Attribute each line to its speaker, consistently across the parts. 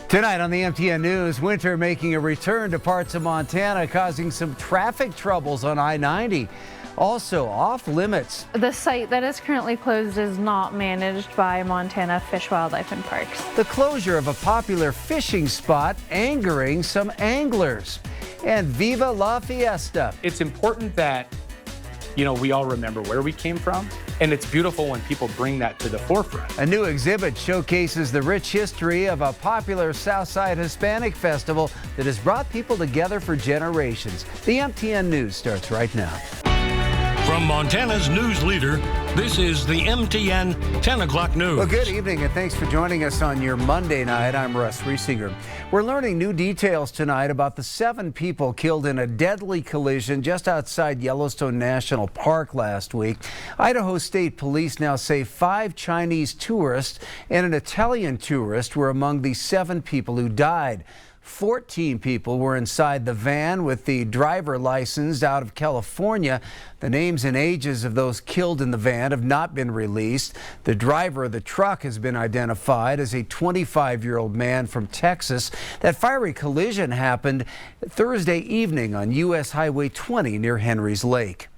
Speaker 1: Tonight on the MTN News, winter making a return to parts of Montana, causing some traffic troubles on I-90. Also off limits.
Speaker 2: The site that is currently closed is not managed by Montana Fish, Wildlife and Parks.
Speaker 1: The closure of a popular fishing spot angering some anglers. And Viva la Fiesta.
Speaker 3: It's important that, we all remember where we came from. And it's beautiful when people bring that to the forefront.
Speaker 1: A new exhibit showcases the rich history of a popular Southside Hispanic festival that has brought people together for generations. The MTN News starts right now.
Speaker 4: From Montana's news leader, this is the MTN 10 o'clock news.
Speaker 1: Well, good evening and thanks for joining us on your Monday night. I'm Russ Riesinger. We're learning new details tonight about the 7 people killed in a deadly collision just outside Yellowstone National Park last week. Idaho State Police now say 5 Chinese tourists and an Italian tourist were among the 7 people who died. 14 people were inside the van with the driver licensed out of California. The names and ages of those killed in the van have not been released. The driver of the truck has been identified as a 25-year-old man from Texas. That fiery collision happened Thursday evening on U.S. Highway 20 near Henry's Lake.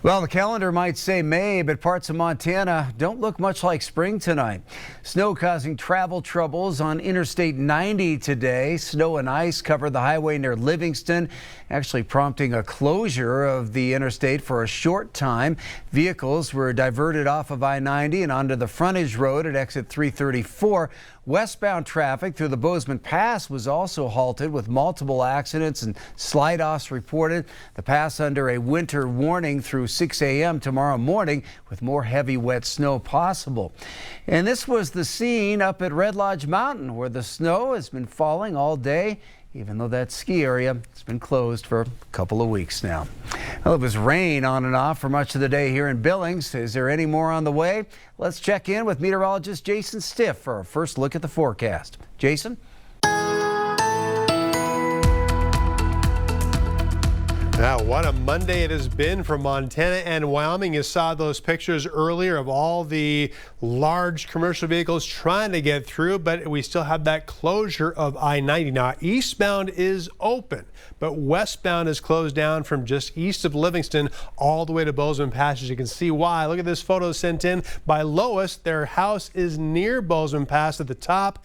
Speaker 1: Well, the calendar might say May, but parts of Montana don't look much like spring tonight. Snow causing travel troubles on Interstate 90 today. Snow and ice covered the highway near Livingston, actually prompting a closure of the interstate for a short time. Vehicles were diverted off of I-90 and onto the frontage road at exit 334. Westbound traffic through the Bozeman Pass was also halted with multiple accidents and slide-offs reported. The pass under a winter warning through 6 a.m. tomorrow morning with more heavy wet snow possible. And this was the scene up at Red Lodge Mountain where the snow has been falling all day, even though that ski area has been closed for a couple of weeks now. Well, it was rain on and off for much of the day here in Billings. Is there any more on the way? Let's check in with meteorologist Jason Stiff for our first look at the forecast. Jason?
Speaker 5: Now, what a Monday it has been for Montana and Wyoming. You saw those pictures earlier of all the large commercial vehicles trying to get through, but we still have that closure of I-90. Now, eastbound is open, but westbound is closed down from just east of Livingston all the way to Bozeman Pass. You can see why. Look at this photo sent in by Lois. Their house is near Bozeman Pass at the top.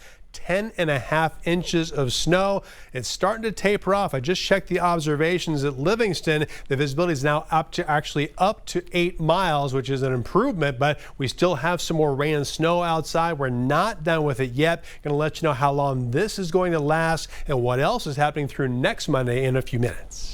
Speaker 5: 10.5 inches of snow. It's starting to taper off. I just checked the observations at Livingston. The visibility is now up to 8 miles, which is an improvement, but we still have some more rain and snow outside. We're not done with it yet. Going to let you know how long this is going to last and what else is happening through next Monday in a few minutes.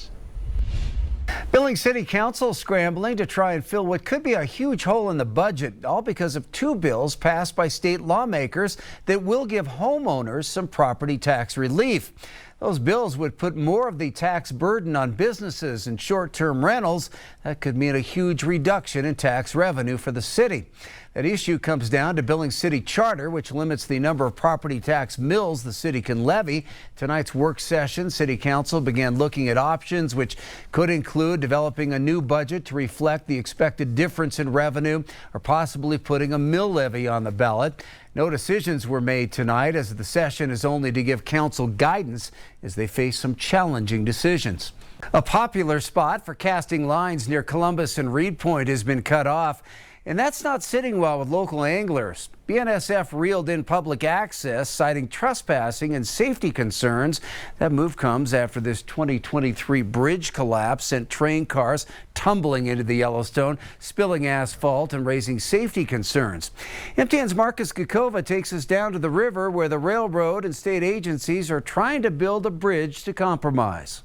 Speaker 1: Billings City Council scrambling to try and fill what could be a huge hole in the budget, all because of 2 bills passed by state lawmakers that will give homeowners some property tax relief. Those bills would put more of the tax burden on businesses and short-term rentals. That could mean a huge reduction in tax revenue for the city. That issue comes down to Billings City Charter, which limits the number of property tax mills the city can levy. Tonight's work session, City Council began looking at options, which could include developing a new budget to reflect the expected difference in revenue or possibly putting a mill levy on the ballot. No decisions were made tonight, as the session is only to give council guidance as they face some challenging decisions. A popular spot for casting lines near Columbus and Reed Point has been cut off, and that's not sitting well with local anglers. BNSF reeled in public access, citing trespassing and safety concerns. That move comes after this 2023 bridge collapse sent train cars tumbling into the Yellowstone, spilling asphalt and raising safety concerns. MTN's Marcus Gakova takes us down to the river where the railroad and state agencies are trying to build a bridge to compromise.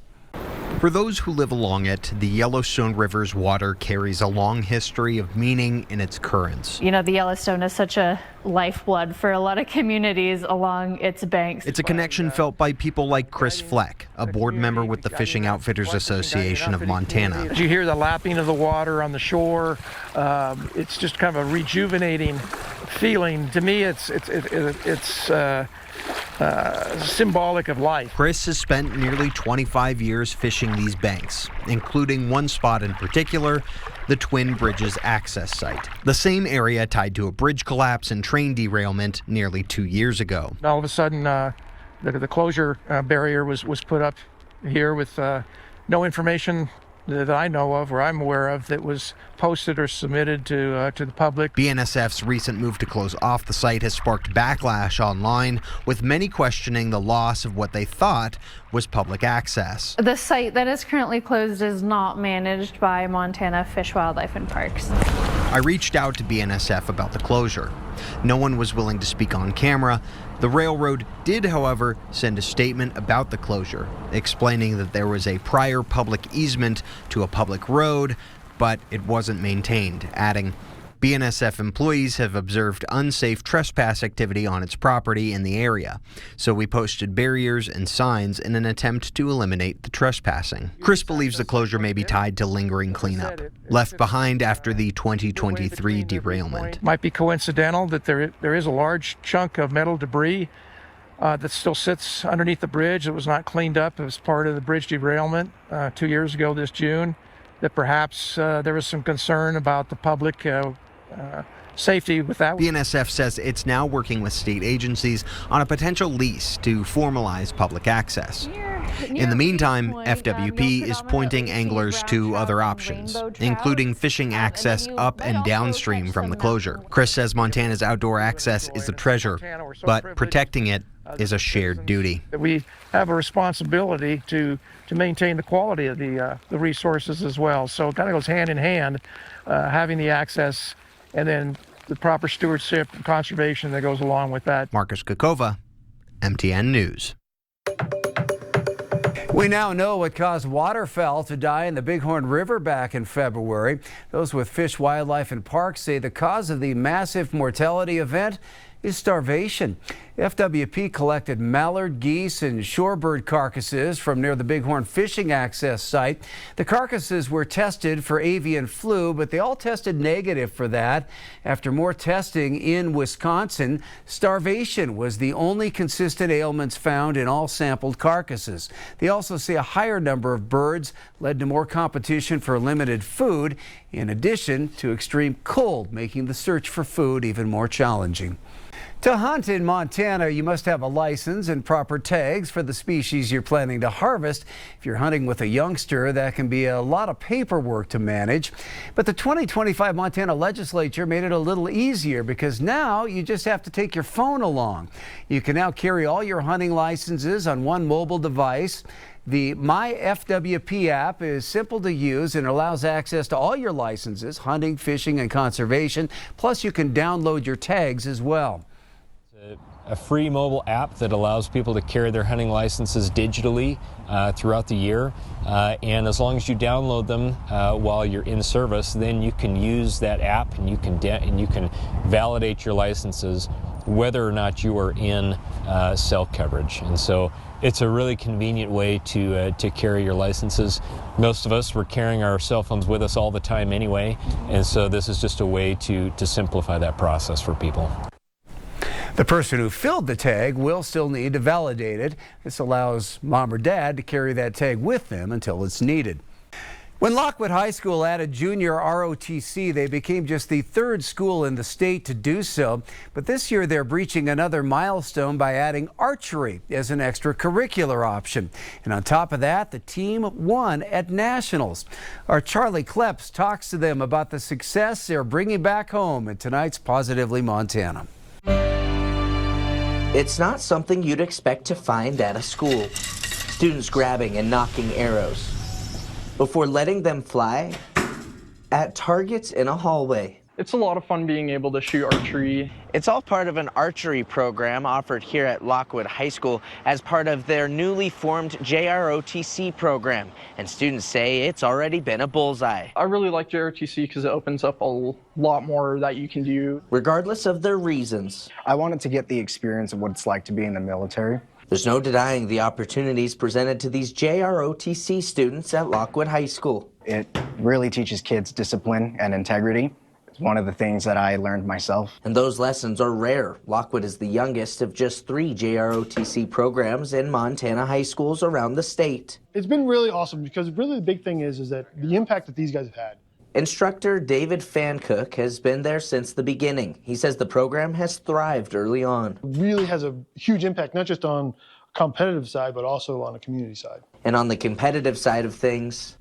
Speaker 6: For those who live along it, the Yellowstone River's water carries a long history of meaning in its currents.
Speaker 2: The Yellowstone is such a lifeblood for a lot of communities along its banks.
Speaker 6: It's a connection felt by people like Chris Fleck, a board member with the Fishing Outfitters Association of Montana.
Speaker 7: You hear the lapping of the water on the shore. It's just kind of a rejuvenating feeling. To me, it's symbolic of life.
Speaker 6: Chris has spent nearly 25 years fishing these banks, including one spot in particular, the Twin Bridges access site, the same area tied to a bridge collapse and train derailment nearly 2 years ago.
Speaker 7: All of a sudden, The closure barrier was put up here with no information that I know of or I'm aware of that was posted or submitted to the public.
Speaker 6: BNSF's recent move to close off the site has sparked backlash online, with many questioning the loss of what they thought was public access.
Speaker 2: The site that is currently closed is not managed by Montana Fish, Wildlife and Parks.
Speaker 6: I reached out to BNSF about the closure. No one was willing to speak on camera. The railroad did, however, send a statement about the closure, explaining that there was a prior public easement to a public road, but it wasn't maintained, adding, BNSF employees have observed unsafe trespass activity on its property in the area, so we posted barriers and signs in an attempt to eliminate the trespassing. Chris believes the closure may be tied to lingering cleanup, left behind after the 2023 derailment.
Speaker 7: Might be coincidental that there is a large chunk of metal debris that still sits underneath the bridge that was not cleaned up as part of the bridge derailment 2 years ago this June, that perhaps there was some concern about the public safety with that.
Speaker 6: BNSF says it's now working with state agencies on a potential lease to formalize public access. In the meantime, FWP is pointing anglers to other options, including fishing access up and downstream from the closure. Chris says Montana's outdoor access is a treasure, but protecting it is a shared duty.
Speaker 7: We have a responsibility to maintain the quality of the resources as well. So it kind of goes hand in hand, having the access and then the proper stewardship and conservation that goes along with that.
Speaker 6: Marcus Kakova, MTN News.
Speaker 1: We now know what caused waterfowl to die in the Bighorn River back in February. Those with Fish, Wildlife and Parks say the cause of the massive mortality event is starvation. FWP collected mallard, geese, and shorebird carcasses from near the Bighorn fishing access site. The carcasses were tested for avian flu, but they all tested negative for that. After more testing in Wisconsin, starvation was the only consistent ailments found in all sampled carcasses. They also say a higher number of birds led to more competition for limited food, in addition to extreme cold, making the search for food even more challenging. To hunt in Montana, you must have a license and proper tags for the species you're planning to harvest. If you're hunting with a youngster, that can be a lot of paperwork to manage. But the 2025 Montana legislature made it a little easier because now you just have to take your phone along. You can now carry all your hunting licenses on one mobile device. The MyFWP app is simple to use and allows access to all your licenses, hunting, fishing, and conservation. Plus, you can download your tags as well.
Speaker 8: A free mobile app that allows people to carry their hunting licenses digitally throughout the year, and as long as you download them while you're in service, then you can use that app and you can validate your licenses whether or not you are in cell coverage. And so it's a really convenient way to carry your licenses. Most of us were carrying our cell phones with us all the time anyway, and so this is just a way to simplify that process for people.
Speaker 1: The person who filled the tag will still need to validate it. This allows mom or dad to carry that tag with them until it's needed. When Lockwood High School added junior ROTC, they became just the third school in the state to do so. But this year they're breaching another milestone by adding archery as an extracurricular option. And on top of that, the team won at nationals. Our Charlie Kleps talks to them about the success they're bringing back home in tonight's Positively Montana.
Speaker 9: It's not something you'd expect to find at a school. Students grabbing and knocking arrows before letting them fly at targets in a hallway.
Speaker 10: It's a lot of fun being able to shoot archery.
Speaker 9: It's all part of an archery program offered here at Lockwood High School as part of their newly formed JROTC program. And students say it's already been a bullseye.
Speaker 10: I really like JROTC because it opens up a lot more that you can do.
Speaker 9: Regardless of their reasons.
Speaker 11: I wanted to get the experience of what it's like to be in the military.
Speaker 9: There's no denying the opportunities presented to these JROTC students at Lockwood High School.
Speaker 11: It really teaches kids discipline and integrity. It's one of the things that I learned myself.
Speaker 9: And those lessons are rare. Lockwood is the youngest of just 3 JROTC programs in Montana high schools around the state.
Speaker 12: It's been really awesome because really the big thing is that the impact that these guys have had.
Speaker 9: Instructor David Fancook has been there since the beginning. He says the program has thrived early on.
Speaker 12: It really has a huge impact, not just on competitive side, but also on the community side.
Speaker 9: And on the competitive side of things,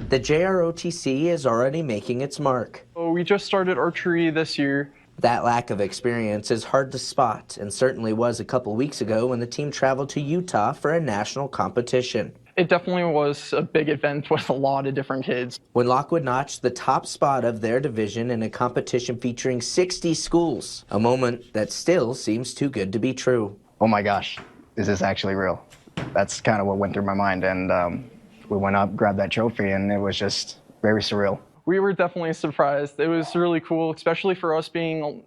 Speaker 9: the JROTC is already making its mark.
Speaker 10: We just started archery this year.
Speaker 9: That lack of experience is hard to spot, and certainly was a couple weeks ago when the team traveled to Utah for a national competition.
Speaker 10: It definitely was a big event with a lot of different kids.
Speaker 9: When Lockwood notched the top spot of their division in a competition featuring 60 schools, a moment that still seems too good to be true.
Speaker 11: Oh my gosh, is this actually real? That's kind of what went through my mind, and we went up, grabbed that trophy, and it was just very surreal.
Speaker 10: We were definitely surprised. It was really cool, especially for us being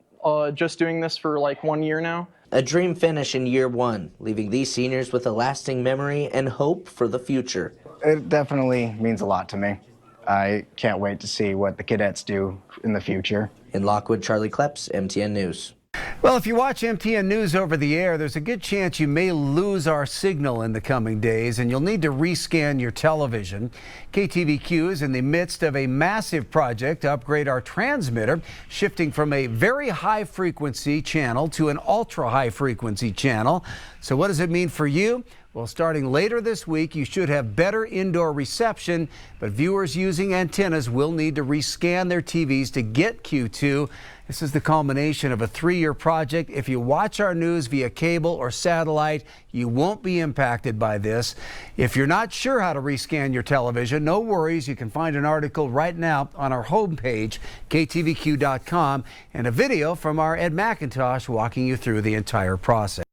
Speaker 10: just doing this for like 1 year now.
Speaker 9: A dream finish in year one, leaving these seniors with a lasting memory and hope for the future.
Speaker 11: It definitely means a lot to me. I can't wait to see what the cadets do in the future.
Speaker 9: In Lockwood, Charlie Kleps, MTN News.
Speaker 1: Well, if you watch MTN News over the air, there's a good chance you may lose our signal in the coming days, and you'll need to rescan your television. KTVQ is in the midst of a massive project to upgrade our transmitter, shifting from a very high frequency channel to an ultra high frequency channel. So what does it mean for you? Well, starting later this week, you should have better indoor reception, but viewers using antennas will need to rescan their TVs to get Q2. This is the culmination of a 3-year project. If you watch our news via cable or satellite, you won't be impacted by this. If you're not sure how to rescan your television, no worries. You can find an article right now on our homepage, ktvq.com, and a video from our Ed McIntosh walking you through the entire process.